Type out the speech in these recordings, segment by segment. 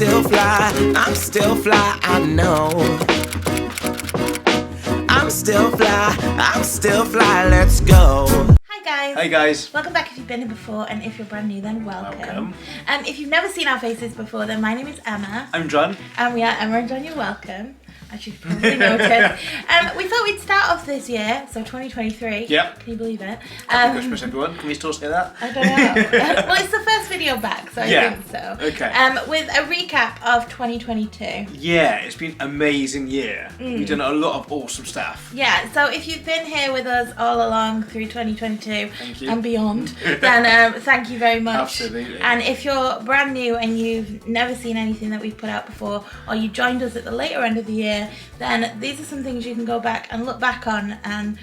still fly, I know. I'm still fly, let's go. Hi guys. Hey guys. Welcome back if you've been here before, and if you're brand new then welcome. Welcome. If you've never seen our faces before, then my name is Emma. I'm John. And we are Emma and John, you're welcome. As you've probably noticed. We thought we'd start off this year, so 2023. Yep. Can you believe it? Happy Christmas everyone. Can we still say that? I don't know. Well, it's the first video back, so I think so. Okay. With a recap of 2022. Yeah, it's been an amazing year. We've done a lot of awesome stuff. Yeah, so if you've been here with us all along through 2022 Thank you. and beyond, then thank you very much. Absolutely. And if you're brand new and you've never seen anything that we've put out before, or you joined us at the later end of the year, then these are some things you can go back and look back on and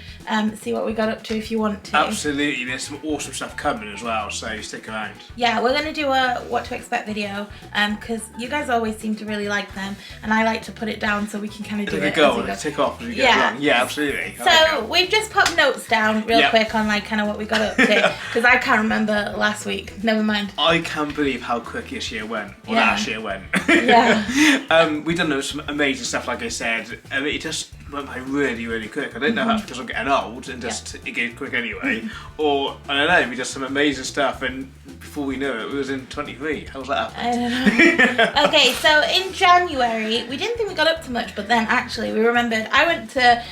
see what we got up to if you want to. Absolutely, there's some awesome stuff coming as well, so stick around. Yeah, we're going to do a what to expect video because you guys always seem to really like them, and I like to put it down so we can kind of do it. Go, tick off as we go along. Yeah, absolutely. So we've just put notes down real quick on like kind of what we got up to because I can't remember last week. Never mind. I can't believe how quick this year went, or last year went. Yeah. We've done some amazing stuff, like I said. It just went by really, really quick. I don't know if that's because I'm getting old and just it goes quick anyway, or I don't know. We did some amazing stuff, and before we knew it, we was in 23. How was that happened? I don't know. Okay, so in January, we didn't think we got up to much, but then actually we remembered. I went to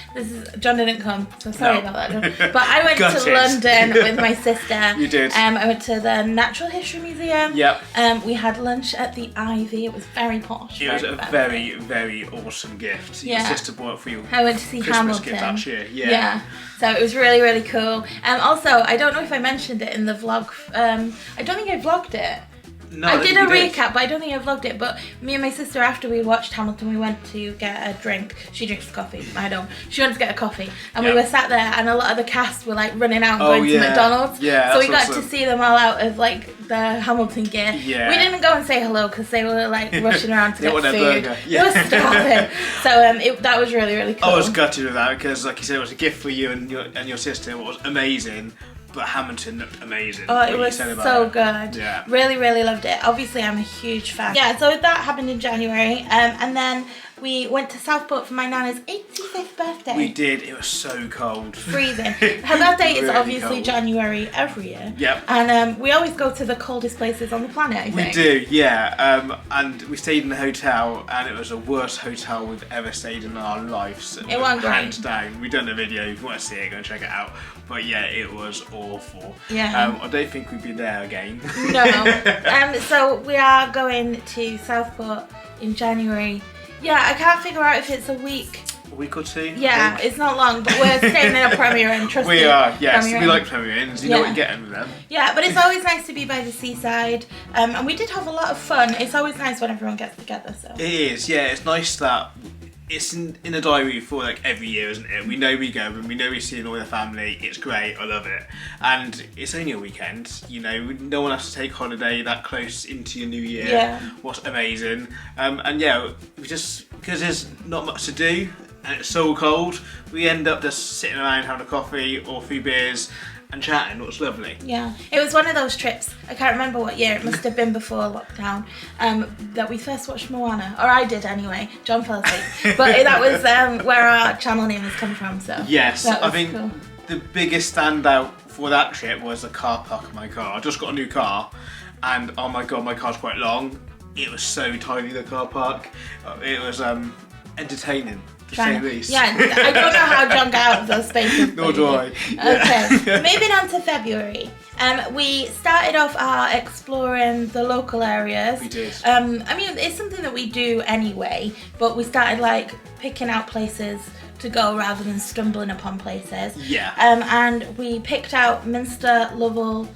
John didn't come, so sorry about that, John. But I went to London with my sister. You did. I went to the Natural History Museum. Yep. We had lunch at the Ivy. It was very posh. It was a very, very awesome gift. Yeah. Your sister bought it for you. I went to see Christmas Hamilton. gift that year. Yeah. So it was really, really cool. Also, I don't know if I mentioned it in the vlog. I don't think I vlogged it. No, I did a recap, but I don't think I vlogged it. But me and my sister, after we watched Hamilton, we went to get a drink. She drinks coffee. I don't. She went to get a coffee, and we were sat there, and a lot of the cast were like running out and going to McDonald's. Yeah, so we got to see them all out of like the Hamilton gear. Yeah. We didn't go and say hello because they were like rushing around to get food. Burger. They were starving. So that was really, really cool. I was gutted with that because, like you said, it was a gift for you and your sister. It was amazing. But Hamilton looked amazing. Oh, it was so good. Yeah. Really, really loved it. Obviously, I'm a huge fan. Yeah, so that happened in January. And then we went to Southport for my nana's 85th birthday. We did. It was so cold. Freezing. Her birthday is Really obviously cold. January every year. Yep. And we always go to the coldest places on the planet, I think. We do, yeah. And we stayed in the hotel, and it was the worst hotel we've ever stayed in our lives. It wasn't great. Hands down. We've done a video. If you want to see it, go and check it out. But yeah, it was awful. Yeah. I don't think we'd be there again. No. So we are going to Southport in January. Yeah, I can't figure out if it's a week. A week or two? Yeah, it's not long, but we're staying in a Premier Inn, trust me. We are, yes. Premier We Inn. like Premier Inns. You know what you're getting with them. Yeah, but it's always nice to be by the seaside. And we did have a lot of fun. It's always nice when everyone gets together. So It is, yeah. It's nice that it's in a diary for like every year, isn't it? We know we go and we know we see all the family. It's great. I love it. And it's only a weekend. You know, no one has to take holiday that close into your new year. Yeah. What's amazing. And yeah, we just, because there's not much to do and it's so cold, we end up just sitting around having a coffee or a few beers and chatting. It was lovely. yeah, it was one of those trips. I can't remember what year. It must have been before lockdown that we first watched Moana, or I did anyway. John fell asleep, but that was where our channel name has come from. So Yes, I think cool. the biggest standout for that trip was the car park of my car. I just got a new car, and oh my god, my car's quite long. It was so tiny, the car park. It was entertaining, to say the least. Yeah, I don't know how John got out of those spaces. Nor do I. Okay, moving on to February. We started off our exploring the local areas. We did. I mean, it's something that we do anyway, but we started like picking out places to go rather than stumbling upon places. Yeah. And we picked out Minster Lovell.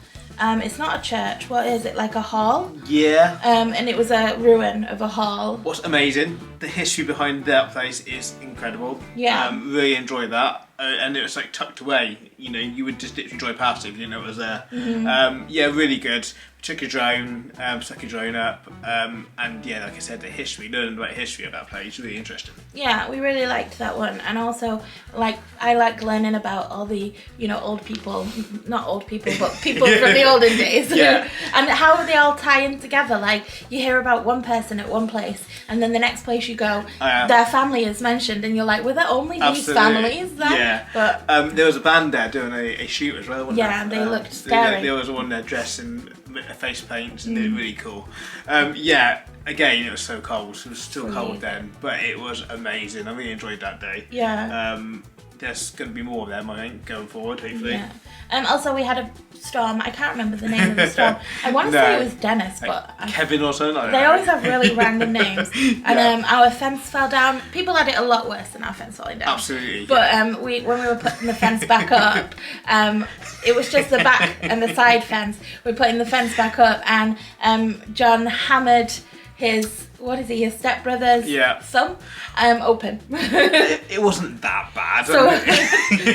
It's not a church. What is it? Like a hall? Yeah. And it was a ruin of a hall. What's amazing, the history behind that place is incredible. Yeah. Really enjoyed that. And it was like tucked away. You know, you would just literally drive past it if you didn't know it was there. Mm-hmm. Yeah, really good. took a drone, stuck a drone up, and yeah, like I said, learning about history of that place, really interesting. Yeah, we really liked that one, and also I like learning about all the old people, not old people, but people from the olden days. Yeah. And how they all tie in together. Like you hear about one person at one place, and then the next place you go, their family is mentioned, and you're like, were there only these families then? Yeah. But there was a band there doing a shoot as well. Wasn't yeah, there? they looked scary. There was one there dressed in face paint, and they were really cool. Yeah. Again, it was so cold. It was still cold then, but it was amazing. I really enjoyed that day. Yeah. There's going to be more of them, I think, going forward, hopefully. Yeah. Also, we had a storm. I can't remember the name of the storm. I want to say it was Dennis, but Kevin or something. They always have really random names. And our fence fell down. People had it a lot worse than our fence falling down. Absolutely. But when we were putting the fence back up, it was just the back and the side fence. We're putting the fence back up, and John hammered his stepbrother's thumb open. It wasn't that bad. So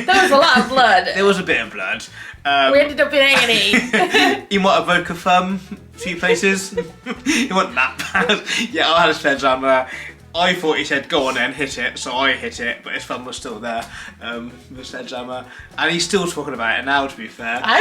there was a lot of blood. There was a bit of blood. We ended up in A&E. He might have broke a thumb a few places. It wasn't that bad. Yeah, I had a sledgehammer. I thought he said go on then, hit it, so I hit it, but his thumb was still there, the sledgehammer. And he's still talking about it now, to be fair. I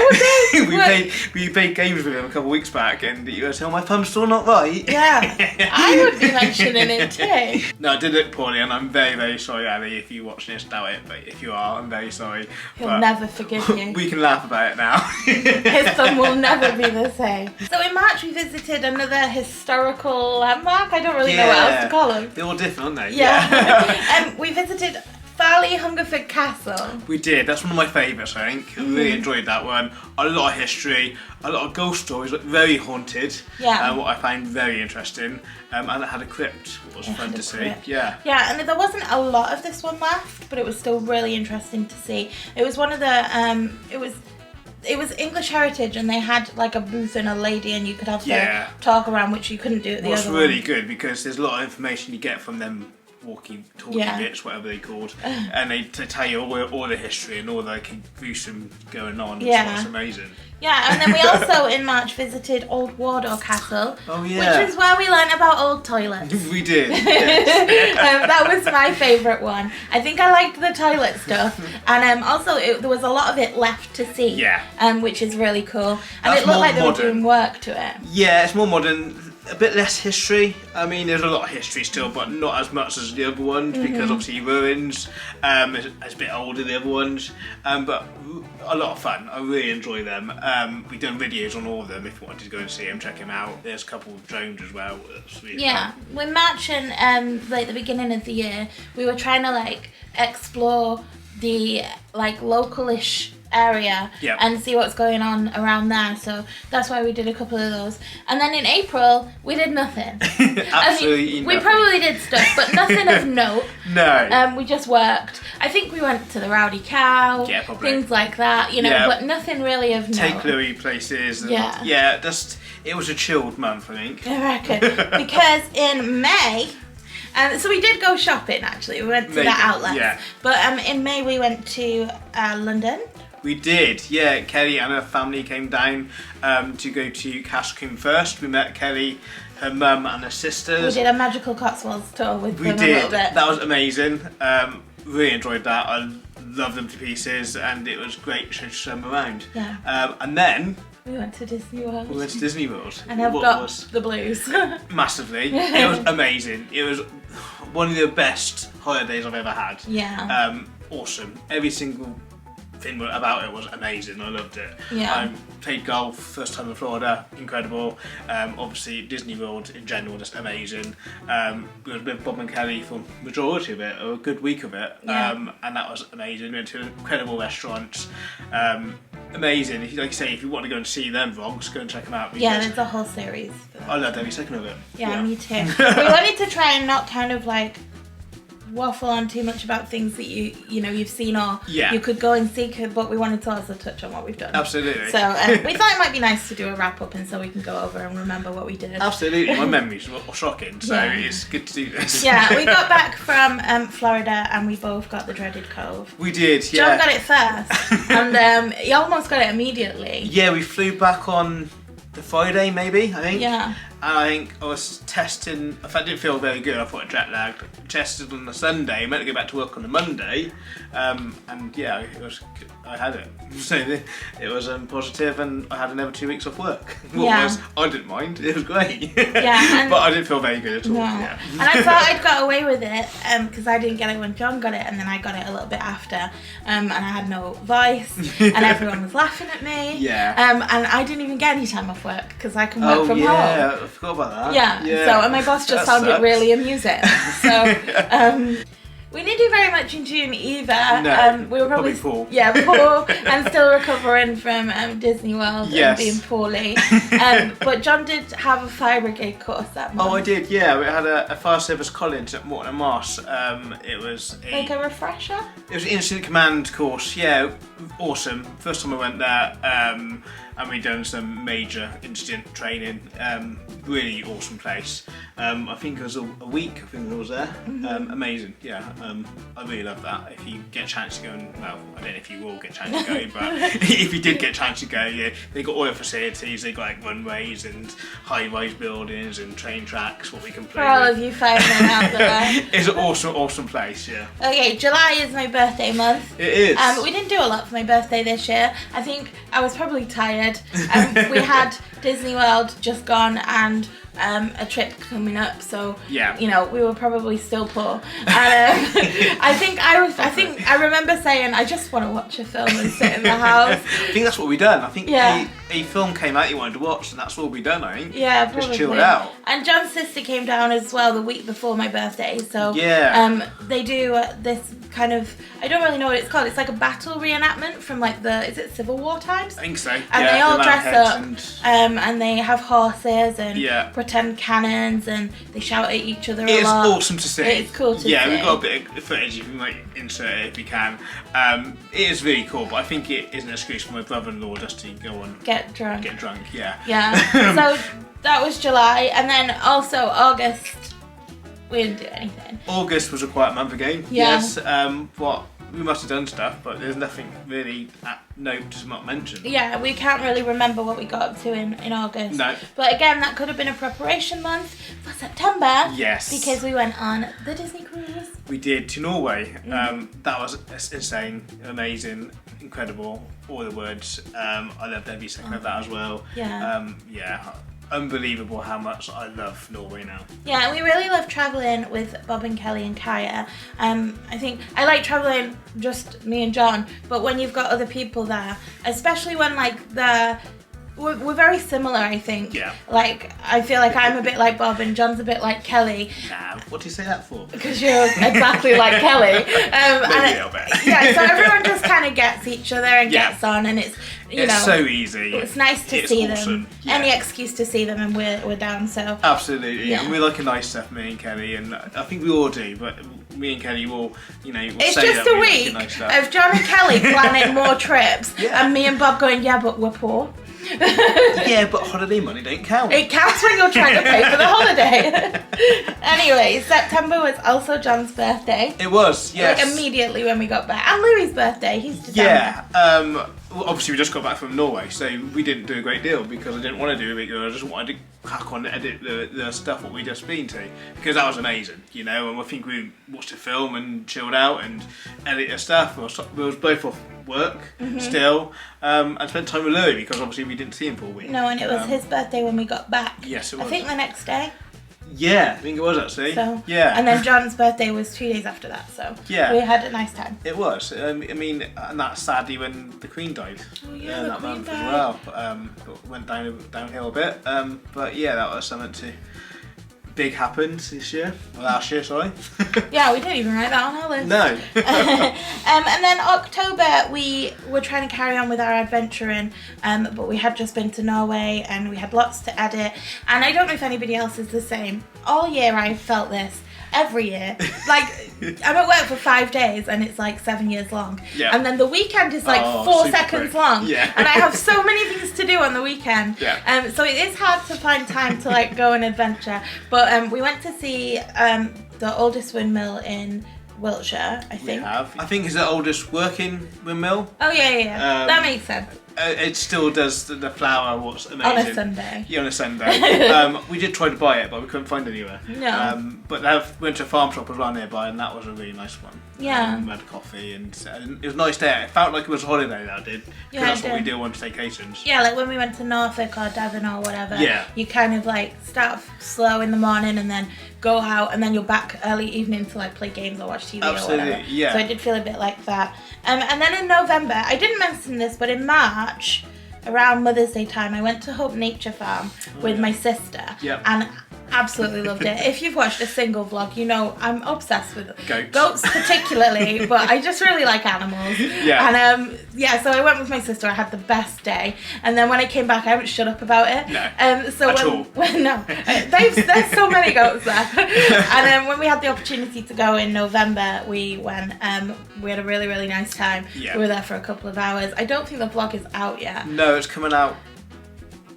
would we played games with him a couple of weeks back, and he was saying, my thumb's still not right. Yeah, I would be mentioning it too. No, I did look poorly, and I'm very, very sorry, Ali, if you're watching this, doubt it, but if you are, I'm very sorry. He'll never forgive you. We can laugh about it now. His thumb will never be the same. So in March we visited another historical landmark. I don't really know what else to call them. They're all different, aren't they? Yeah. We visited Farley Hungerford Castle. We did. That's one of my favourites, I think. I really enjoyed that one. A lot of history, a lot of ghost stories, like very haunted. Yeah. What I find very interesting. And it had a crypt, which was fun to see. Yeah. Yeah, and there wasn't a lot of this one left, but it was still really interesting to see. It was one of the it was English Heritage, and they had like a booth and a lady, and you could have to talk around, which you couldn't do at the other one. What's really good, because there's a lot of information you get from them talking bits, whatever they're called, and they tell you all the history and all the gruesome going on. Yeah. So it's amazing. Yeah, and then we also in March visited Old Wardour Castle. Oh yeah. Which is where we learnt about old toilets. We did. Yes. That was my favourite one. I think I liked the toilet stuff, and also there was a lot of it left to see. Yeah. Which is really cool, and That's it looked like they were modern. doing work to it. Yeah, it's more modern. A bit less history. I mean, there's a lot of history still, but not as much as the other ones, because obviously ruins. It's a bit older, the other ones, but a lot of fun. I really enjoy them. We've done videos on all of them. If you wanted to go and see them, check them out. There's a couple of drones as well. That's really fun. When March and like the beginning of the year, we were trying to explore the localish area and see what's going on around there, so that's why we did a couple of those. And then in April we did nothing. Absolutely nothing. We probably did stuff, but nothing of note. No. We just worked. I think we went to the Rowdy Cow, probably. things like that, but nothing really of note. Take Louis places. And it was a chilled month, I think. I reckon. Because in May, so we did go shopping actually. We went to the outlets. Yeah. But in May we went to London. We did, yeah. Kelly and her family came down to go to Castle Combe first. We met Kelly, her mum and her sisters. We did a magical Cotswolds tour with them a little bit. That was amazing. Really enjoyed that. I loved them to pieces, and it was great to show them around. Yeah. And then we went to Disney World. And I've got the blues. Massively. It was amazing. It was one of the best holidays I've ever had. Yeah. Awesome. Every single thing about it was amazing. I loved it. Yeah. Played golf first time in Florida, incredible. Obviously Disney World in general, just amazing. We were with Bob and Kelly for majority of it, or a good week of it. And that was amazing. We went to incredible restaurants. Amazing. Like you say, if you want to go and see them vlogs, go and check them out. Yeah, there's a whole series. I loved every second of it. Yeah, me too. We wanted to try and not kind of waffle on too much about things that you've seen or you could go and see, but we wanted to also touch on what we've done. Absolutely. So we thought it might be nice to do a wrap up, and so we can go over and remember what we did. Absolutely, my memories were shocking, so it's good to do this. Yeah, we got back from Florida and we both got the dreaded Cove. We did, yeah. John got it first, and he almost got it immediately. Yeah, we flew back on the Friday maybe, I think. Yeah. And I think I was testing, if I didn't feel very good, I thought I jet lagged. Tested on the Sunday, meant to go back to work on the Monday, and yeah, I had it. So it was positive, and I had another 2 weeks off work. I didn't mind, it was great. Yeah, but I didn't feel very good at all. No. Yeah. And I thought I'd got away with it because I didn't get it when John got it, and then I got it a little bit after, and I had no voice, and everyone was laughing at me. Yeah. And I didn't even get any time off work because I can work from home. Yeah, I forgot about that. Yeah. So, and my boss just found it really amusing. So, we didn't do very much in June either. No, we were probably poor. Yeah, poor and still recovering from Disney World and being poorly. But John did have a fire brigade course that month. Oh, I did. Yeah, we had a fire service college at Morton and Moss. It was like a refresher. It was an incident command course. Yeah, awesome. First time I went there, and we done some major incident training. Really awesome place. I think it was a week. I think I was there. Amazing. Yeah. I really love that. If you get a chance to go, and well, I don't know if you will get a chance to go, but if you did get a chance to go, yeah, they got all the facilities. They got like runways and high-rise buildings and train tracks. What we can play for all with. of you firemen out there. It's an awesome place. Yeah. Okay, July is my birthday month. It is. We didn't do a lot for my birthday this year. I think I was probably tired. We had Disney World just gone and a trip coming up, so yeah, you know, we were probably still poor. I think I remember saying I just want to watch a film and sit in the house. I think that's what we done. I think a film came out you wanted to watch, and that's what we done. I think. Yeah, probably. Just chilled out. And John's sister came down as well the week before my birthday, so they do this kind of, I don't really know what it's called. It's like a battle reenactment from like is it Civil War times? I think so. And they all dress up, and they have horses and pretend cannons, and they shout at each other a lot. It's awesome to see. It's cool to see. Yeah, we've got a bit of footage. You might insert it if we can. It is really cool, but I think it is an excuse for my brother-in-law just to go on get drunk. Yeah. Yeah. So that was July, and then also August. We didn't do anything. August was a quiet month again. Yeah. Yes. We must have done stuff, but there's nothing really at note to not mention. Yeah, we can't really remember what we got up to in August. No. But again, that could have been a preparation month for September. Yes. Because we went on the Disney cruise. We did to Norway. That was insane, amazing, incredible. All the words. I loved every second of that as well. Yeah. Unbelievable how much I love Norway now. Yeah, we really love travelling with Bob and Kelly and Kaya. I think I like travelling just me and John, but when you've got other people there, especially when like we're very similar, I think. Yeah. Like, I feel like I'm a bit like Bob and John's a bit like Kelly. Nah, what do you say that for? Because you're exactly like Kelly. Maybe a little bit. Yeah, so everyone just kind of gets each other and gets on, and it's, you know. It's so easy. It's nice to see awesome. them. Yeah. Any excuse to see them, and we're down, so. Absolutely. Yeah. And we like a nice stuff, me and Kelly, and I think we all do, but me and Kelly will, we'll it's say just that a we week like nice stuff. of John and Kelly planning more trips, and me and Bob going, yeah, but we're poor. Yeah, but holiday money don't count. It counts when you're trying to pay for the holiday. Anyway, September was also John's birthday. It was, yes. Like immediately when we got back. And Louis' birthday, he's December. Yeah, obviously we just got back from Norway, so we didn't do a great deal because I didn't want to do a big deal. I just wanted to crack on and edit the stuff what we just been to, because that was amazing, and I think we watched a film and chilled out and edit the stuff. We was both off work still, and spent time with Louis because obviously we didn't see him for a week. No, and it was his birthday when we got back. Yes, it was. I think the next day. Yeah, I think it was actually. So, yeah. And then John's birthday was 2 days after that, so yeah, we had a nice time. It was. I mean, and that's sadly when the Queen died. Oh yeah, the that Queen month died. as well. Went downhill a bit. But yeah, that was something big happened this year. Well, last year, sorry. Yeah, we didn't even write that on our list. No. And then October, we were trying to carry on with our adventuring, but we had just been to Norway and we had lots to edit. And I don't know if anybody else is the same. All year I've felt this. Every year. Like, I'm at work for 5 days and it's like 7 years long. Yeah. And then the weekend is like 4 super seconds quick. long. Yeah. And I have so many things to do on the weekend. Yeah. So it is hard to find time to like go on adventure. But we went to see the oldest windmill in Wiltshire, I think. We have. I think it's the oldest working windmill. Oh yeah. That makes sense. It still does the flour. What's amazing On a Sunday. Yeah, on a Sunday. We did try to buy it, but we couldn't find it anywhere. No. But they went to a farm shop around nearby, and that was a really nice one. Yeah. We had coffee, and it was a nice day. It felt like it was a holiday. That did. Yeah, Because that's it what we did. do on staycations. Yeah, like when we went to Norfolk or Devon or whatever, Yeah. you kind of like start slow in the morning and then go out and then you're back early evening to like play games or watch TV Absolutely, or whatever. yeah. So I did feel a bit like that. And then in November, I didn't mention this, but in March, around Mother's Day time, I went to Hope Nature Farm with my sister. Yep. And absolutely loved it. If you've watched a single vlog, you know I'm obsessed with Goats. particularly, but I just really like animals. Yeah. And so I went with my sister. I had the best day, and then when I came back, I haven't shut up about it. No. So At all. there's so many goats there. And then when we had the opportunity to go in November, we went. We had a really, really nice time. Yeah. We were there for a couple of hours. I don't think the vlog is out yet. No, it's coming out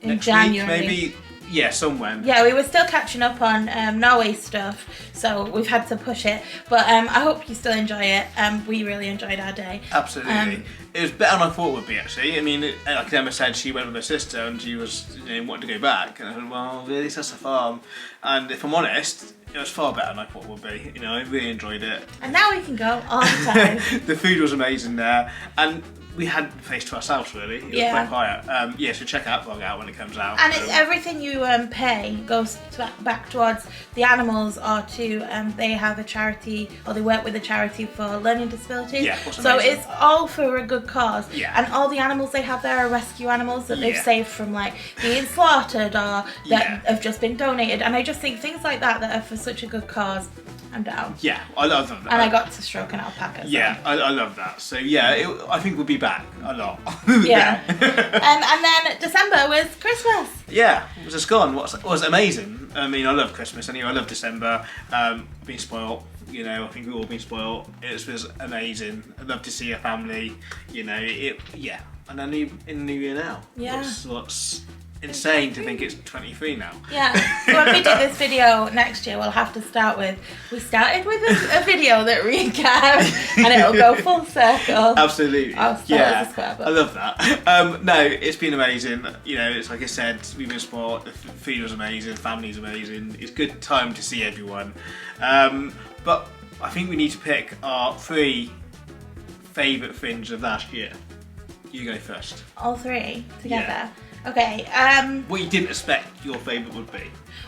In next January. week, maybe. Yeah, somewhere. Yeah, we were still catching up on Norway stuff, so we've had to push it. But I hope you still enjoy it. We really enjoyed our day. Absolutely. It was better than I thought it would be, actually. I mean, like Emma said, she went with her sister and she was wanting to go back. And I said, well, really, it's just a farm. And if I'm honest, it was far better than I thought it would be. I really enjoyed it. And now we can go all the time. The food was amazing there. And we had the place to ourselves, really. It was Yeah. quite quiet. So check that vlog out when it comes out. And everything you pay goes back towards the animals or to, they have a charity, or they work with a charity for learning disabilities. Yeah, that's so amazing. it's all for a good cause. Yeah. And all the animals they have there are rescue animals that they've Yeah. saved from like being slaughtered or that Yeah. have just been donated. And I just think things like that are for such a good cause, I'm down. Yeah, I love that. And I got to stroke an alpaca. So. Yeah, I love that. So yeah, I think we'll be back a lot. Yeah. And then December was Christmas. Yeah, it was just gone. What was amazing. I mean, I love Christmas anyway. I love December. Being spoiled, I think we've all been spoiled. It was amazing. I love to see a family. Yeah. And then in the new year now. Yeah. What's insane to think it's 23 now. Yeah. So when we do this video next year, we'll have to start with. We started with a video that recaps, and it'll go full circle. Absolutely. I'll start Yeah, with a square book. I love that. No, it's been amazing. It's like I said, we've been spoiled. The food was amazing. Family's amazing. It's good time to see everyone. But I think we need to pick our 3 favourite things of last year. You go first. All 3 together. Yeah. Okay. What you didn't expect your favourite would be.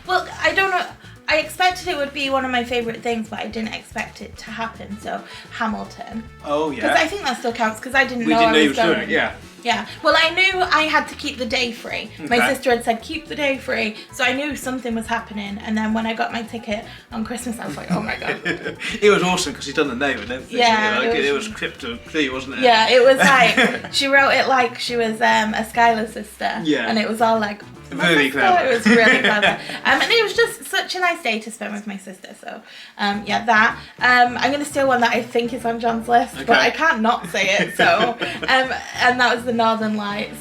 Well, I don't know. I expected it would be one of my favourite things, but I didn't expect it to happen. So Hamilton. Oh Because I yeah. think that still counts because I didn't We know didn't I know you was was doing going. it. Yeah. Yeah. Well, I knew I had to keep the day free. My Okay. sister had said keep the day free, so I knew something was happening. And then when I got my ticket on Christmas, I was like, oh my god. It was awesome because he'd done the name and everything. Yeah, It it was crypto clear, wasn't it? Yeah, it was like she wrote it like she was a Skylar sister. Yeah. And it was all like my Really sister. clever. It was really clever. And it was just such a nice day to spend with my sister. So yeah, that. I'm gonna steal one that I think is on John's list, but Okay. I can't not say it. So and that was the Northern Lights.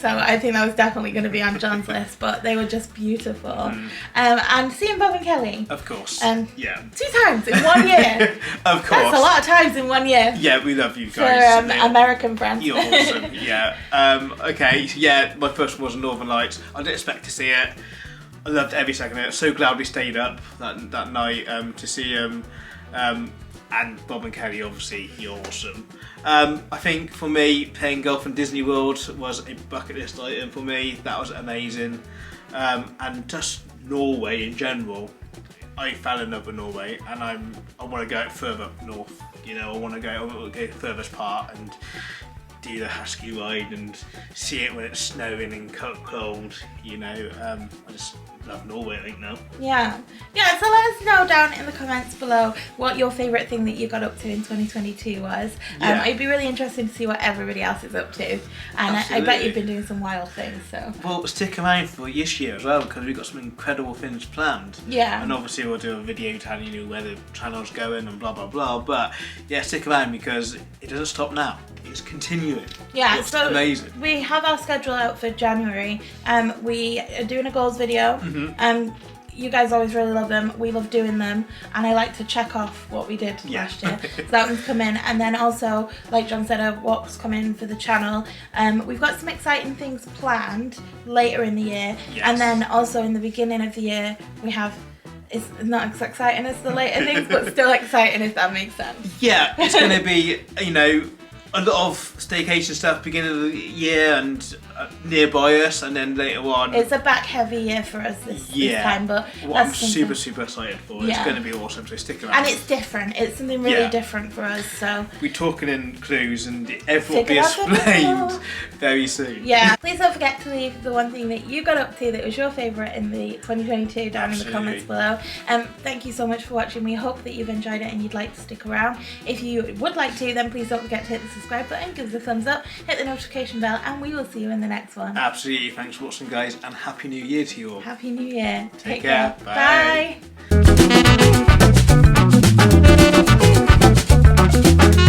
So I think that was definitely going to be on John's list, but they were just beautiful. And seeing Bob and Kelly Of course. Yeah. 2 times in 1 year. Of course. That's a lot of times in 1 year. Yeah, we love you For guys. American friends. You're awesome. Yeah. Okay. So yeah, my first one was Northern Lights. I didn't expect to see it. I loved every second of it. So glad we stayed up that night to see and Bob and Kelly. Obviously, you're awesome. I think for me, playing golf in Disney World was a bucket list item for me. That was amazing. And just Norway in general. I fell in love with Norway, and I want to go further up north. I want to go furthest part and do the husky ride and see it when it's snowing and cold. I just love Norway, I think now. Yeah, so let us know down in the comments below what your favourite thing that you got up to in 2022 was. Yeah. It'd be really interesting to see what everybody else is up to. And I bet Absolutely. you've been doing some wild things, so. Well, stick around for this year as well because we've got some incredible things planned. Yeah. And obviously we'll do a video telling you where the channel's going and blah blah blah. But yeah, stick around because it doesn't stop now. It's continuing. Yeah, It's so amazing. we have our schedule out for January. We are doing a goals video. you guys always really love them. We love doing them, and I like to check off what we did last year. So that one's come in, and then also, like John said, what's coming for the channel. We've got some exciting things planned later in the year, and then also in the beginning of the year we have. It's not as exciting as the later things, but still exciting, if that makes sense. Yeah, it's going to be, you know, a lot of staycation stuff beginning of the year and nearby us, and then later on. It's a back heavy year for us this time, but I'm super excited for. It's going to be awesome, so stick around. And it's different. It's something really different for us. So we're talking in clues, and everything will be explained very soon. Yeah. Please don't forget to leave the one thing that you got up to that was your favourite in the 2022 down in the comments below. Thank you so much for watching. We hope that you've enjoyed it and you'd like to stick around. If you would like to, then please don't forget to hit the subscribe button, give us a thumbs up, hit the notification bell, and we will see you in the next one. Absolutely. Thanks for watching, guys, and Happy New Year to you all. Happy New Year. Take care. Bye. Bye.